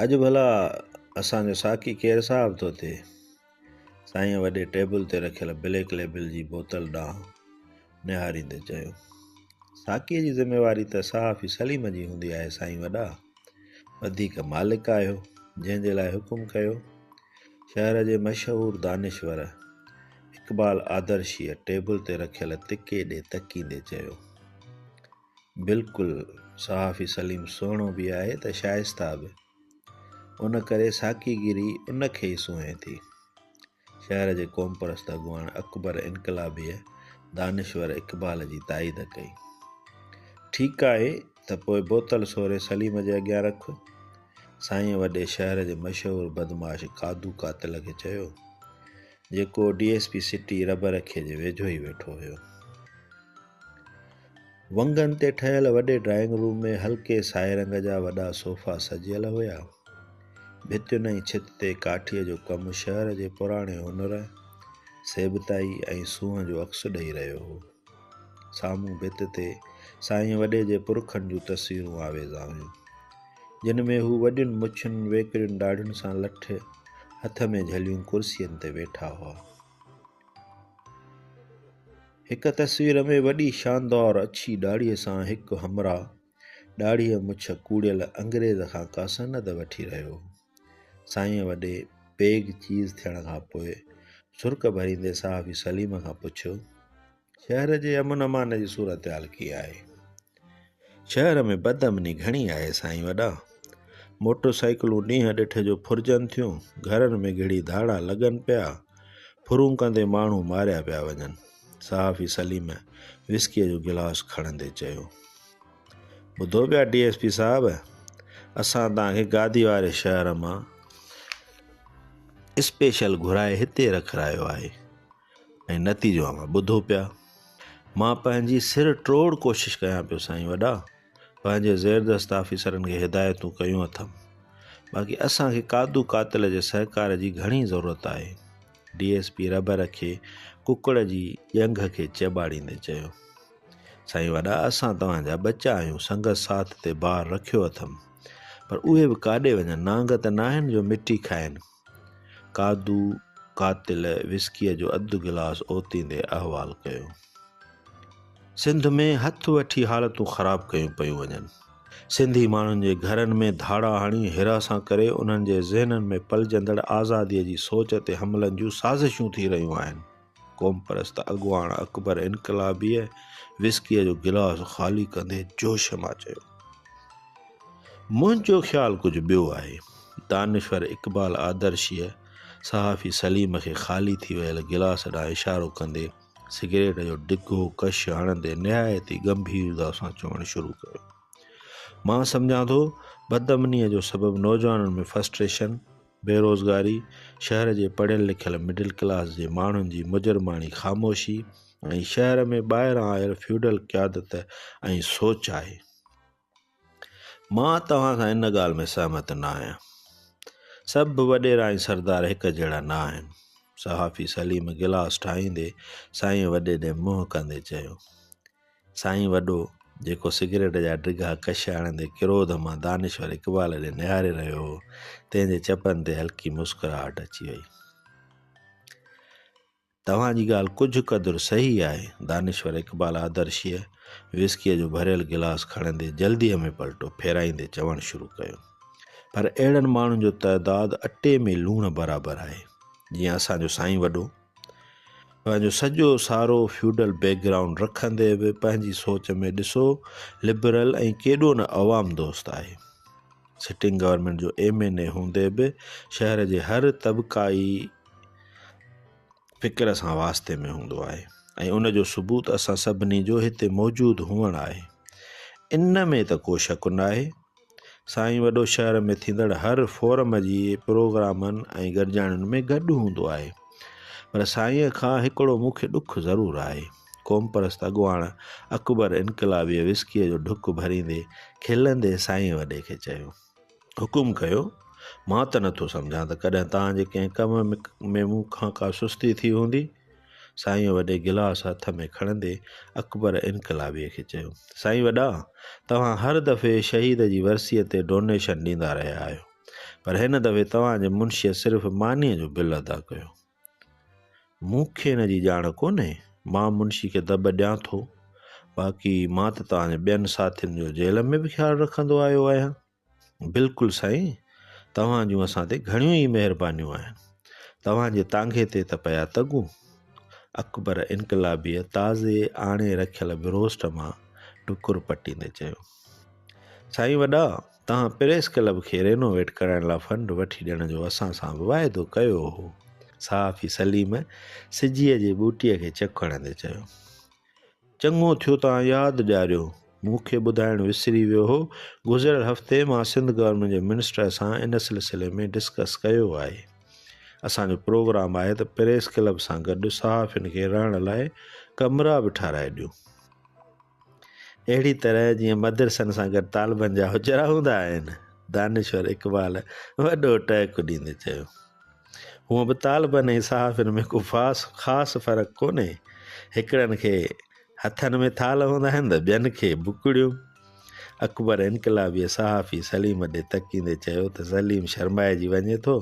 अॼु भला असांजो साकी केरु साहब थो थिए। साईं वॾे टेबल ते रखियल ब्लैक लेबल जी बोतल ॾांहुं निहारींदे चयो, साकीअ जी ज़िमेवारी त साफ़ ई सलीम जी हूंदी आहे साईं वॾा। वधीक मालिक आहियो, जंहिंजे लाइ हुकुम कयो। शहर जे मशहूरु दानिश्वर इक़बाल आदर्शीअ टेबल ते रखियल तिके ॾे तकींदे चयो, बिल्कुलु सहाफ़ी सलीम सुहिणो बि आहे त शाइस्ता बि, उन करे साकीगिरी उन खे ई सुहे थी। शहर जे क़ौम परस्त अॻुवाण अकबर इनकलाबीअ दानिश्वर इक़बाल जी ताईद कई। ठीकु आहे त पोइ बोतल सोरे सलीम जे अॻियां रख। साईं वॾे शहर जे मशहूरु बदमाश कादू कातिल खे चयो, जेको DSP सिटी रबर खे जे वेझो ई वेठो हुयो। वंगनि ते ठहियल वॾे ड्राइंग रूम में हल्के साए रंग जा वॾा सोफ़ा सजियल हुया। भितियुनि ऐं छित ते काठीअ जो कमु शहर जे पुराणे हुनर, सेबताई ऐं सूंहं जो अक्सु ॾेई रहियो हो। साम्हूं भित ते साईं वॾे जे पुरखनि जूं तस्वीरूं आवेज़ा हुयूं, जिन में हू वॾियुनि मुछुनि वेकिरियुनि ॾाढ़ियुनि सां लठ हथ में झलियूं कुर्सियुनि ते वेठा हुआ। हिक तस्वीर में वॾी शानदार अछी ॾाढ़ीअ सां हिकु हमरा ॾाढ़ीअ मुछ कूड़ियल अंग्रेज़ खां का सनद वठी रहियो हो। साईं वॾे पेग चीज़ थियण खां पोइ सुर्क भरींदे साहबी सलीम खां पुछियो, शहर जे अमन अमान जी सूरत हाल कीअं आहे? शहर में बदअमनी घणी आहे साईं वॾा। मोटरसाइकिलूं ॾींहं ॾिठ जो फुरजनि थियूं, घरनि में गिड़ी धाड़ा लॻनि पिया, फुरूं कंदे माण्हू मारिया पिया वञनि। साहबी सलीम विस्कीअ जो गिलास खणंदे चयो, ॿुधो पिया DSP साहब, असां तव्हांखे गादी वारे शहर मां स्पेशल घुराए हिते रखायो आहे ऐं नतीजो मां ॿुधो पिया। मां पंहिंजी सिर ट्रोड़ कोशिशि कयां पियो साईं वॾा, पंहिंजे ज़ेरदस्त ऑफिसरनि खे हिदायतूं कयूं अथमि, बाक़ी असांखे कादू कातिल जे सहकार जी घणी ज़रूरत आहे। DSP रबर खे कुकड़ जी ॼंघ खे चॿाड़ींदे चयो, साईं वॾा, असां तव्हांजा बच्चा आहियूं, संगत साथ ते ॿार रखियो अथमि, पर उहे बि काॾे वञनि, नांग त न आहिनि जो मिटी खाइनि। कादू कातिल विस्कीअ जो अधु गिलास ओतींदे अहवाल कयो, सिंध में हथ वठी हालतूं ख़राब कयूं पियूं वञनि। सिंधी माण्हुनि जे घरनि में धाड़ा हणी हिरासां करे उन्हनि जे ज़हननि में पलजंदड़ आज़ादीअ जी सोच ते हमलनि जूं साज़िशूं थी रहियूं आहिनि। क़ौम परस्त अॻुवाण अकबर इनकलाबीअ विस्कीअ जो गिलास ख़ाली कंदे जोश मां चयो, मुंहिंजो ख़्यालु कुझु ॿियो आहे। दानिश्वर इक़बाल आदर्शीअ सहाफ़ी सलीम खे ख़ाली थी वियल गिलास ॾांहुं इशारो कंदे सिगरेट जो डिघो कश हणंदे निहायती गंभीरता सां चवणु शुरू कयो, मां सम्झां थो बदअमनीअ जो सबबु नौजवाननि में फ्रस्ट्रेशन, बेरोज़गारी, शहर जे पढ़ियल लिखियल मिडिल क्लास जे माण्हुनि जी मुजरमाणी ख़ामोशी ऐं शहर में ॿाहिरां आयल फ्यूडल क़यादत ऐं सोच आहे। मां तव्हां सां इन ॻाल्हि में सहमत न आहियां। सभु वॾेरा ऐं सरदार हिक जहिड़ा न आहिनि। सहाफ़ी सलीम गिलास ठाहींदे साईं वॾे ॾे मुंहुं कंदे चयो। साईं वॾो जेको सिगरेट जा डिघा कश हणंदे क्रोध मां दानिश्वर इक़बाल ॾे निहारे रहियो हो, तंहिंजे चपनि ते हल्की मुस्कुराहट अची वई। तव्हांजी ॻाल्हि कुझु क़दुरु सही आहे। दानिश्वर इक़बाल आदर्शीअ विस्कीअ जो भरियल गिलास खणंदे जल्दीअ में पलटो फेराईंदे चवणु शुरू कयो, पर अहिड़नि माण्हुनि जो तइदादु अटे में लूण बराबरि आहे। जीअं असांजो साईं वॾो पंहिंजो सॼो सारो फ्यूडल बैकग्राउंड रखंदे बि पंहिंजी सोच में ॾिसो लिबरल ऐं केॾो न अवाम दोस्त आहे। सिटिंग गवर्नमेंट जो MNA हूंदे बि शहर जे हर तबक़ाई फ़िक्र सां वास्ते में हूंदो आहे ऐं उनजो सबूत असां सभिनी जो हिते मौजूदु हुअणु आहे। इन में त को शक न आहे। साईं वॾो शहर में थींदड़ हर फोरम जी प्रोग्रामनि ऐं गॾिजाणियुनि में गॾु हूंदो आहे, पर साईं खां हिकिड़ो मूंखे ॾुखु ज़रूरु आहे। क़ौम परस्त अॻुवाण अकबर इनकलाबीअ विस्कीअ जो ढुक भरींदे खिलंदे साईं वॾे खे चयो, हुकुम कयो। मां त नथो सम्झां त कॾहिं तव्हांजे कंहिं कम में मूं खां का सुस्ती थी हूंदी। साईं वॾे गिलास हथ में खणंदे अकबर इनकलाबीअ खे चयो, साईं वॾा, तव्हां हर दफ़े शहीद जी वरसीअ ते डोनेशन ॾींदा रहिया आहियो, पर हिन दफ़े तव्हांजे मुंशीअ सिर्फ़ु मानीअ जो बिल अदा कयो। मूंखे हिन जी ॼाण कोन्हे, मां मुंशी खे दॿ ॾियां थो, बाक़ी मां त तव्हांजे ॿियनि साथियुनि जो जेल में बि ख़्यालु रखंदो आयो आहियां। बिल्कुलु साईं, तव्हां जूं असां ते घणियूं ई महिरबानियूं आहिनि। तव्हांजे तांघे ते त पिया तगूं। अकबर इनकलाबीअ ताज़े आणे रखियल बिरोस्ट मां टुकुर पटींदे चयो। साईं वॾा, तव्हां प्रेस क्लब खे रेनोवेट करण लाइ फंड वठी ॾियण जो असां सां वाइदो कयो हो। सहाफ़ी सलीम सिजीअ जे बूटीअ खे चक हणंदे चयो। चङो थियो तव्हां यादि ॾियारियो, मूंखे ॿुधाइणु विसरी वियो हो। गुज़िरियल हफ़्ते मां सिंध गवर्नमेंट जे मिनिस्टर सां इन सिलसिले में डिस्कस कयो आहे। असांजो प्रोग्राम आहे त प्रेस क्लब सां गॾु सहाफ़ियुनि खे रहण लाइ कमरा बि ठाराए ॾियूं, अहिड़ी तरह जीअं मदरसनि सां गॾु तालिबनि जा हुजरा हूंदा आहिनि। दानिश्वर इक़बाल वॾो टहिकु ॾींदे चयो। हूअं बि तालिबनि ऐं सहाफ़ियुनि में को ख़ासि फ़र्क़ु कोन्हे। हिकिड़नि खे हथनि में थाल हूंदा आहिनि त ॿियनि खे बुकड़ियूं। अकबर इनकलाबीअ सहाफ़ी सलीम ॾे तकींदे चयो त सलीम शर्माइजी वञे थो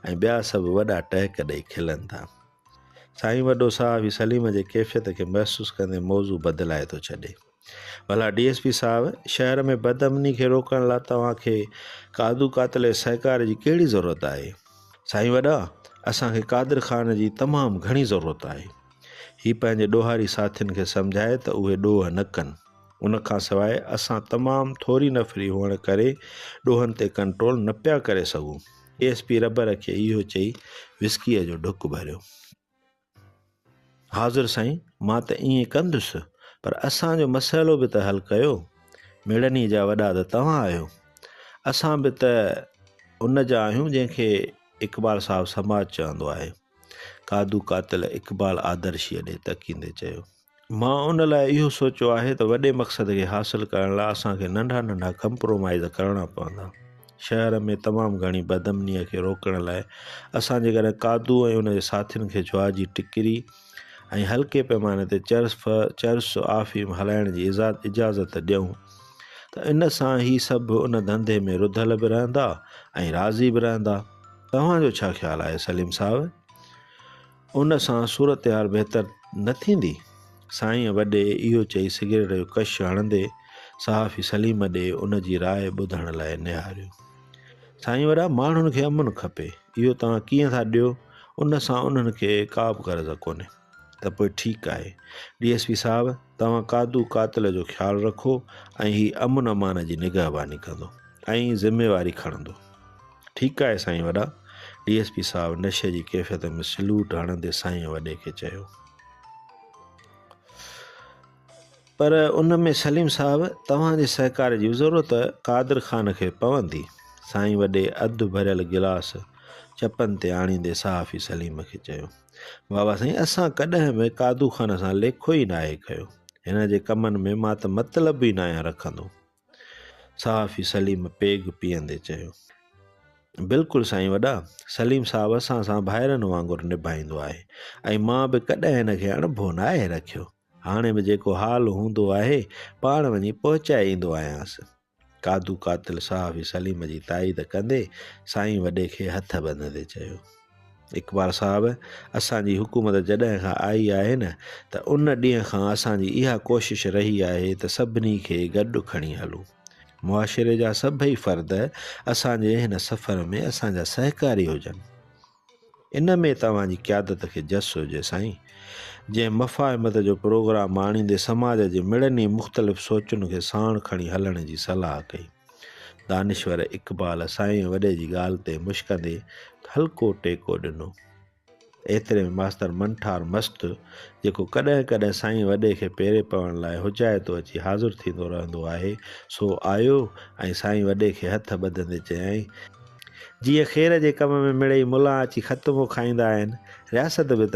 ऐं ॿिया सभु वॾा टहिक ॾेई खिलनि था। साईं वॾो सहाफ़ी सलीम जे कैफ़ियत खे महसूसु कंदे मौज़ू बदिलाए थो छॾे। भला DSP साहिबु, शहर में बदअमनी खे रोकण लाइ तव्हांखे कादू कातिल सहकार जी कहिड़ी ज़रूरत आहे? साईं वॾा, असांखे कादिर ख़ान जी तमामु घणी ज़रूरत आहे। हीउ पंहिंजे ॾोहारी साथियुनि खे सम्झाए त उहे ॾोह न कनि। उनखां सवाइ असां तमामु थोरी नफ़री हुअण करे ॾोहनि ते कंट्रोल न पिया करे सघूं। DSP रबर खे इहो चई विस्कीअ जो ढुक भरियो। हाज़िर साईं, मां त ईअं कंदुसि, पर असांजो मसइलो बि त हल कयो। मिड़नी जा वॾा त तव्हां आहियो, असां बि त उन जा आहियूं जंहिंखे इक़बाल साहिबु समाज चवंदो आहे। कादू कातिल इक़बाल आदर्शीअ ॾे तकींदे चयो। मां उन लाइ इहो सोचियो आहे त वॾे मक़सद खे हासिलु करण लाइ असांखे नंढा नंढा कंप्रोमाइज़ करणा पवंदा। शहर में तमामु घणी बदअमनीअ खे रोकण लाइ असां जेकॾहिं कादू ऐं उन जे साथियुनि खे जुआ जी टिकिरी ऐं हल्के पैमाने ते चर्स आफ़ीम हलाइण जी इजाज़त ॾियूं त इन सां ई सभु उन धंधे में रुधल बि रहंदा ऐं राज़ी बि रहंदा। तव्हांजो छा ख़्यालु आहे सलीम साहिबु? उन सां सूरत हाल बहितर न थींदी? साईं वॾे इहो चई सिगरेट जो कश हणंदे सहाफ़ी सलीम ॾे उन जी राय ॿुधण लाइ निहारियो। साईं वॾा, माण्हुनि खे अमन खपे, इहो तव्हां कीअं था ॾियो? उन सां उन्हनि खे का बि गर्ज़ कोन्हे। त पोइ ठीकु आहे, DSP साहिबु, तव्हां कादू कातिल जो ख़्यालु रखो ऐं हीउ अमन अमान जी निगहबानी कंदो ऐं ज़िम्मेवारी खणंदो। ठीकु आहे साईं वॾा, DSP साहिबु नशे जी कैफ़ियत में सल्यूट हणंदे साईं वॾे खे चयो। पर उन में सलीम साहिबु, तव्हांजे सहकार जी ज़रूरत कादिर ख़ान खे पवंदी। साईं वॾे अधु भरियल गिलास चपनि ते आणींदे सहाफ़ी सलीम खे चयो। बाबा साईं, असां कॾहिं बि कादू ख़ान सां लेखो ई न आहे कयो। हिन जे कमनि में मां त मतिलब ई न आहियां रखंदो। सहाफ़ी सलीम पेग पीअंदे चयो। बिल्कुलु साईं वॾा, सलीम साहिबु असां सां भाइरनि वांगुरु निभाईंदो आहे ऐं मां बि कॾहिं हिन खे अणिभो न आहे रखियो। हाणे बि जेको हाल हूंदो आहे पाण वञी पहुचाए ईंदो आहियांसि। कादू कातिल सहाफ़ी सलीम जी ताईद कंदे साईं वॾे खे हथ ॿधंदे चयो। इक़बाल साहिबु, असांजी हुकूमत जॾहिं खां आई आहे न, त उन ॾींहं खां असांजी इहा कोशिशि रही आहे त सभिनी खे गॾु खणी हलूं। मुआशिरे जा सभई फ़र्द असांजे हिन सफ़र में असांजा सहकारी हुजनि। इन में तव्हांजी क़यादत खे जस हुजे साईं। जंहिं मफ़ाहिमत जो प्रोग्राम आणींदे समाज जे मिड़नी मुख़्तलिफ़ सोचुनि खे साण खणी हलण जी सलाह कई। दानिश्वर इक़बाल साईं वॾे जी ॻाल्हि ते मुश्कंदे हल्को टेको ॾिनो। एतिरे में मास्तर मनठार मस्तु, जेको कॾहिं कॾहिं साईं वॾे खे पेरे पवण लाइ हुजाए तो अची हाज़िर थींदो रहंदो आहे, सो आयो ऐं साईं वॾे खे हथ ॿधंदे चयाईं, जीअं ख़ैर जे कम में मिड़ई मुला अची ख़तमो खाईंदा आहिनि, रियासत बि त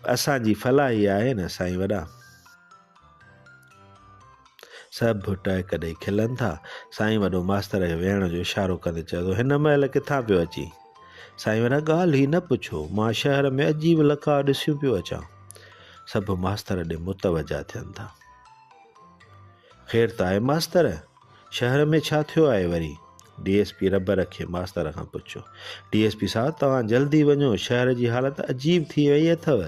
असांजी फलाही आहे न साईं वॾा। सभु टहिक ॾेई खिलनि था। साईं वॾो मास्तर खे वेहण जो इशारो कंदे चयो, हिन महिल किथां पियो अची? साईं वॾा, ॻाल्हि ई न पुछो, मां शहर में अजीब लका ॾिसियूं पियो अचां। सभु मास्तर ॾे मुतवजा थियनि था। ख़ैर त आहे मास्तर, शहर में छा थियो आहे वरी? DSP रबर खे मास्तर खां पुछियो, DSP साहब तव्हां जल्दी वञो, शहर जी हालत अजीब थी वई अथव।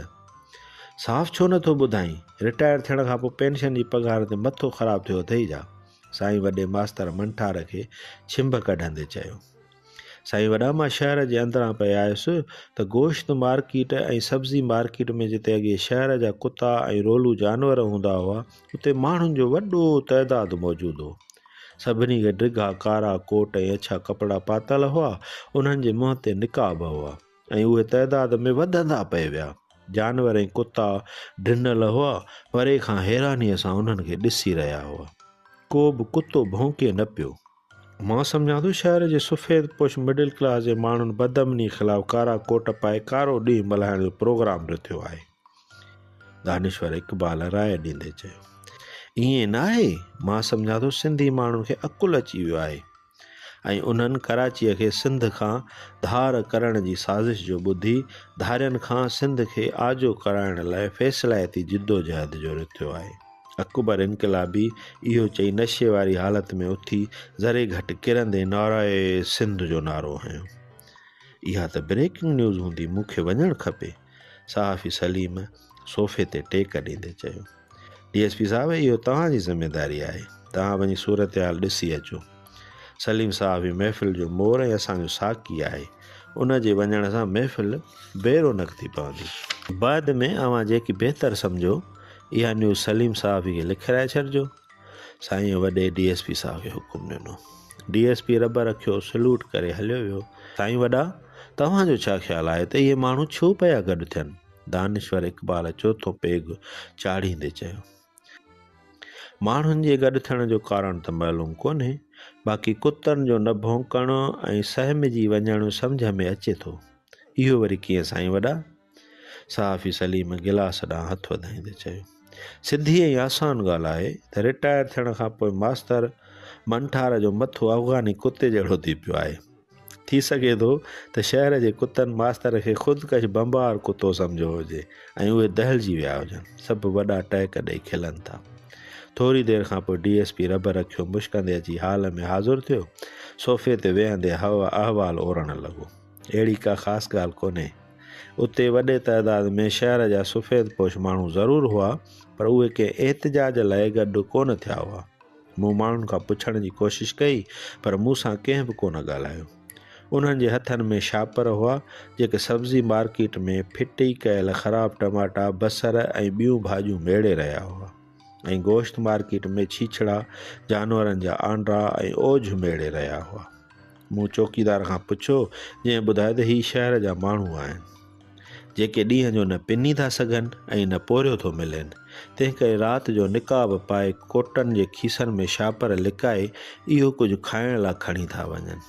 साफ़ छो नथो ॿुधाई, रिटायर थियण खां पोइ पेंशन जी पघार ते मथो ख़राबु थियो अथई छा? साईं वॾे मास्तर मंठार खे छिंभ कढंदे चयो। साईं वॾा, मां शहर जे अंदरां पे आयुसि त गोश्त मार्केट ऐं सब्ज़ी मार्केट में जिते अॻे शहर जा कुता ऐं रोलू जानवर हूंदा हुआ, उते माण्हुनि जो वॾो तइदादु मौजूदु हो। सभिनी खे ड्रिघा कारा कोट ऐं अछा कपिड़ा पातल हुआ, उन्हनि जे मुंहं ते निकाब हुआ ऐं उहे तइदाद में वधंदा पए विया। जानवर ऐं कुता ढिनल हुआ, परे खां हैरानीअ सां उन्हनि खे ॾिसी रहिया हुआ। को बि कुतो भौंके न पियो। मां सम्झां थो शहर जे सफ़ेद पोश मिडिल क्लास जे माण्हुनि बदमनी ख़िलाफ़ु कारा कोट पाए कारो ॾींहुं मल्हाइण जो प्रोग्राम रथियो आहे। दानिश्वर इक़बाल राय ॾींदे चयो, ईअं न आहे, मां सम्झां थो सिंधी माण्हुनि खे अकुलु अची वियो आहे ऐं उन्हनि कराचीअ खे सिंध खां धार करण जी साज़िश जो ॿुधी धारियनि खां सिंध खे आजो कराइण लाइ फ़ैसिलाइती जिदोजहद जो रथियो आहे। अकबर इनक़लाबी इहो चई नशे वारी हालत में उथी ज़रे घटि किरंदे नाराए सिंध जो नारो हयो। इहा त ब्रेकिंग न्यूज़ हूंदी, मूंखे वञणु खपे, सहाफ़ी सलीम सोफ़े ते टेक ॾींदे चयो। DSP साहब, इहो तव्हांजी ज़िमेदारी आहे, तव्हां वञी सूरत हाल ॾिसी अचो। सलीम सहाफ़ी महफ़िल जो मोर ऐं असांजो साकी आहे, उन जे वञण सां महफ़िल बेरोनक थी पवंदी। बाद में अवां जेकी बहितर सम्झो इहा न्यूज़ सलीम सहाफ़ी खे लिखाराए छॾिजो। साईं वॾे DSP साहब खे हुकुम ॾिनो। DSP रबर रखियो, सल्यूट करे हलियो वियो। साईं वॾा, तव्हांजो छा ख़्यालु आहे त इहे माण्हू छो पिया गॾु थियनि? दानिश्वर इक़बाल चोथों पेग चाढ़ींदे चयो। माण्हुनि जे गॾु थियण जो कारण त मालूम कोन्हे, बाक़ी कुतनि जो न भौंकणु ऐं सहमिजी वञणु सम्झ में अचे थो। इहो वरी कीअं साईं वॾा? सहाफ़ी सलीम गिलास ॾांहुं हथु वधाईंदे चयो। सिधी ऐं आसान ॻाल्हि आहे त रिटायर थियण खां पोइ मास्तर मंठार जो मथो अफ़गानी कुते जहिड़ो थी पियो आहे। थी सघे थो त शहर जे कुतनि मास्तर खे ख़ुदिकश बम्बार कुतो सम्झो हुजे ऐं उहे दहिलजी विया हुजनि। सभु वॾा टहिक ॾेई खिलनि था। थोरी देरि खां पोइ DSP रबर रखियो, मुश्कंदे अची हाल में हाज़ुर थियो। सोफ़े ते वेहंदे अहवाल ओरणु लॻो। अहिड़ी का ख़ासि ॻाल्हि कोन्हे, उते वॾे तइदाद में शहर जा सफ़ेद पोश माण्हू ज़रूरु हुआ, पर उहे कंहिं एहतिजाज लाइ गॾु कोन थिया हुआ। मूं माण्हुनि खां पुछण जी कोशिशि कई, पर मूंसां कंहिं बि कोन ॻाल्हायो। उन्हनि जे हथनि में शापर हुआ जेके सब्ज़ी मार्केट में फिटी कयल ख़राब टमाटा, बसर ऐं ॿियूं भाॼियूं मेड़े रहिया हुआ ऐं गोश्त मार्केट में छीछड़ा, जानवरनि जा आंडा ऐं ओझ मेड़े रहिया हुआ। मूं चौकीदार खां पुछियो, जंहिं ॿुधायो त हीअ शहर जा माण्हू आहिनि जेके ॾींहं जो न पिनी था सघनि ऐं न पोरियो थो मिलेनि, तंहिं करे राति जो निकाब पाए कोटनि जे खीसनि में शापर लिकाए इहो कुझु खाइण लाइ खणी था वञनि,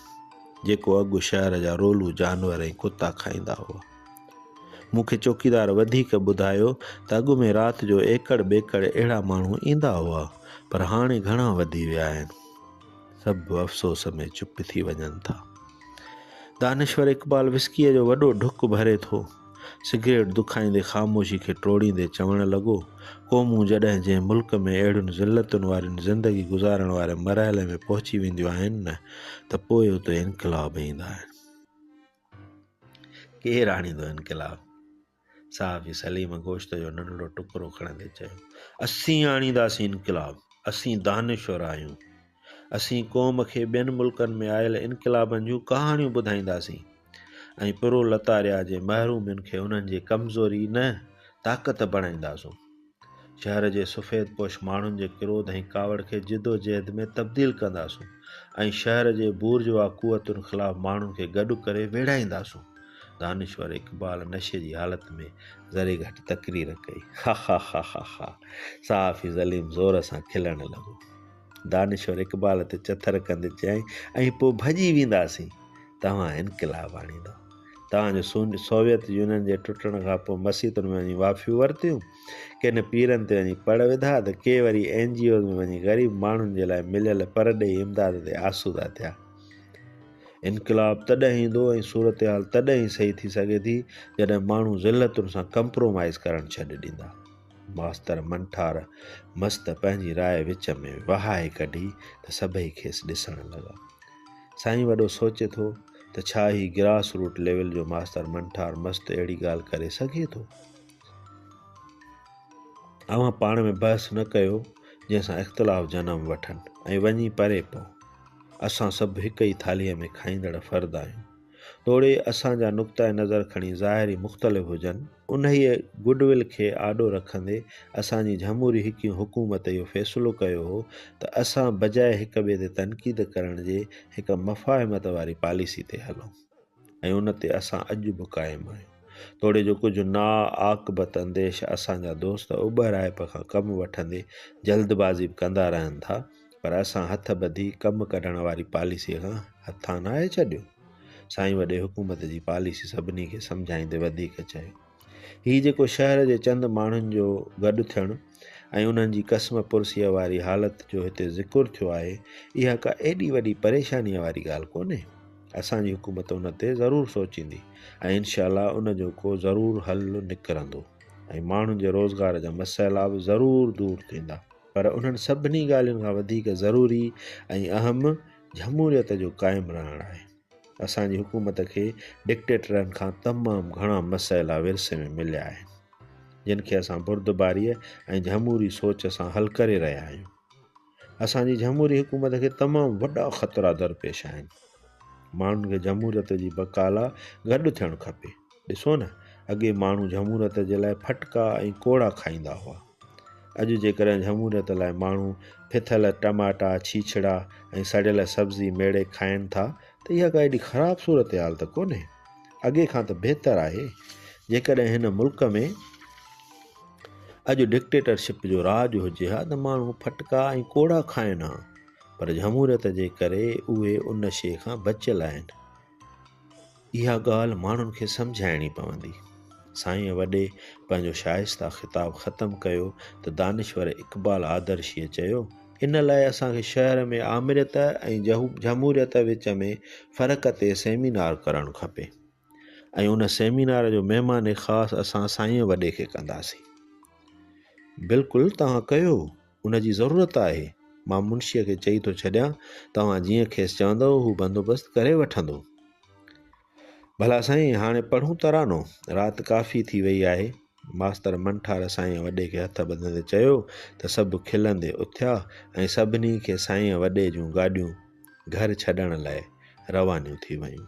जेको अॻु शहर जा रोलू जानवर ऐं कुता खाईंदा हुआ। मूंखे चौकीदार वधीक ॿुधायो त अॻु में राति जो एकड़ ॿेकड़ अहिड़ा माण्हू ईंदा हुआ, पर हाणे घणा वधी विया आहिनि। सभु अफ़सोस में चुप थी वञनि था। दानिश्वर इक़बाल विस्कीअ जो वॾो ढुक भरे थो, सिगरेट दुखाईंदे ख़ामोशी खे टोड़ींदे चवणु लॻो, क़ौमूं जॾहिं जंहिं मुल्क में अहिड़ियुनि ज़िलतुनि वारियुनि ज़िंदगी गुज़ारण वारे मरहले में पहुची वेंदियूं आहिनि न, त पोइ उते इनक़लाब ईंदा आहिनि। केरु आणींदो इनक़लाब? सहाफ़ी सलीम गोश्त जो नंढड़ो टुकड़ो खणंदे चयो। असीं आणींदासीं इनक़लाब, असीं दानिश्वर आहियूं। असीं क़ौम खे ॿियनि मुल्कनि में आयल इनक़लाबनि जूं कहाणियूं ॿुधाईंदासीं ऐं पुरो लतारिया जे महरूमियुनि खे उन्हनि जी कमज़ोरी न ताक़त बणाईंदासूं। शहर जे सफ़ेद पोश माण्हुनि जे क्रोध ऐं कावड़ खे जिदोजहद में तब्दील कंदासूं ऐं शहर जे बूर्जवा कुवतुनि ख़िलाफ़ु माण्हुनि खे गॾु करे वेड़ाईंदासूं। दानिश्वर इक़बाल नशे जी हालत में ज़रे घटि तकरीर कई। हा हा हा हा हा। सहाफ़ी सलीम ज़ोर सां खिलणु लॻो। दानिश्वर इक़बाल ते चथर कंदे चयईं, ऐं पोइ भॼी वेंदासीं, तव्हां इनक़लाब आणींदो। तव्हांजो सोवियत यूनियन जे टुटण खां पोइ मस्जिदुनि में वञी वाफियूं वरितियूं, के न पीरनि ते वञी पढ़ विधा, त के वरी NGO में वञी ग़रीब माण्हुनि जे लाइ मिलियल परॾेही इमदाद ते आसूदा थिया। इनक़लाब तॾहिं ईंदो ऐं सूरत हाल तॾहिं ई सही थी सघे थी जॾहिं माण्हू ज़िलतुनि सां कंप्रोमाइज़ करणु छॾे ॾींदा। मास्तर मंठार मस्त पंहिंजी राय विच में वहाए कढी त सभई खेसि ॾिसणु लॻा। साईं वॾो सोचे थो त छा ही ग्रास रूट लेवल जो मास्तर मंठार मस्तु अहिड़ी ॻाल्हि करे सघे थो। अवां पाण में बहस न कयो जंहिंसां इख़्तिलाफ़ जनम वठनि ऐं वञी परे पओ। असां सभु हिक ई थालीअ में खाईंदड़ फ़र्द आहियूं। तोड़े असांजा नुक़्ता नज़र खणी ज़ाहिरी मुख़्तलिफ़ हुजनि, उन ई गुडविल खे आॾो रखंदे असांजी जमहूरी हुकूमत इहो फ़ैसिलो कयो हो त असां बजाए हिक ॿिए ते तनक़ीद करण जे हिक मफ़ाहिमत वारी पॉलिसी ते हलूं ऐं उन ते असां अॼु बि क़ाइमु आहियूं। तोड़े जो कुझु ना आक़िबत अंदेश असांजा दोस्त उॿर आइप खां कमु वठंदे जल्दबाज़ी बि कंदा रहनि था, पर असां हथ ॿधी कमु कढण वारी पॉलिसीअ खां हथां न आहे छॾियो। साईं वॾे हुकूमत जी पॉलिसी सभिनी खे सम्झाईंदे वधीक चयो, हीउ जेको शहर जे चंद माण्हुनि जो गॾु थियणु ऐं उन्हनि जी कसम पुरसीअ वारी हालति जो हिते ज़िक्र थियो आहे, इहा का एॾी वॾी परेशानीअ वारी ॻाल्हि कोन्हे। असांजी हुकूमत उन ते ज़रूरु सोचींदी ऐं इनशाअल्लाह उन जो को ज़रूरु हल निकिरंदो ऐं माण्हुनि जे रोज़गार जा मसइला बि ज़रूरु दूरि थींदा। पर उन्हनि सभिनी ॻाल्हियुनि खां वधीक ज़रूरी ऐं अहम जमहूरियत जो क़ाइमु रहणु आहे। असांजी हुकूमत खे डिक्टेटरनि खां तमामु घणा मसइला विरसे में मिलिया आहिनि, जिन खे असां बुर्दबारीअ ऐं जमहूरी सोच सां हल करे रहिया आहियूं। असांजी जमहूरी हुकूमत खे तमामु वॾा ख़तरा दरपेश आहिनि। माण्हुनि खे जमहूरियत जी बका लाइ गॾु थियणु खपे। ॾिसो न, अॻे माण्हू जमहूरियत जे लाइ फटका ऐं कोड़ा खाईंदा हुआ। अॼु जेकॾहिं जमहूरियत लाइ माण्हू फिथल टमाटा, छीछड़ा ऐं सड़ियल सब्ज़ी मेड़े खाइनि था त इहा का एॾी ख़राबु सूरत हाल त कोन्हे, अॻे खां त बहितर आहे। जेकॾहिं हिन मुल्क में अॼु डिक्टेटरशिप जो राज हुजे हा त माण्हू फटका ऐं कोड़ा खाइनि हा, पर जमहूरियत जे करे उहे उन शइ खां बचियल आहिनि। इहा ॻाल्हि माण्हुनि खे सम्झाइणी पवंदी। साईं वॾे पंहिंजो शाइस्ता ख़िताबु ख़तमु कयो त दानिश्वर इक़बाल आदर्शीअ चयो, इन लाइ असांखे शहर में आमिरियत ऐं जमहूरियत विच में फ़र्क़ ते सेमिनार करणु खपे ऐं उन सेमिनार जो महिमान ख़ासि असां साईं वॾे खे कंदासीं। बिल्कुलु तव्हां कयो, उन जी ज़रूरत आहे। मां मुंशीअ खे चई थो छॾियां, तव्हां जीअं खेसि चवंदव हू बंदोबस्तु करे वठंदो। भला साईं, हाणे पढ़ूं तरानो, राति काफ़ी थी वई आहे। मास्तर मंठार साईं वॾे खे हथ ॿधंदे चयो त सभु खिलंदे उथिया ऐं सभिनी खे साईं वॾे जूं गाॾियूं घर छॾण लाइ रवानियूं थी वयूं।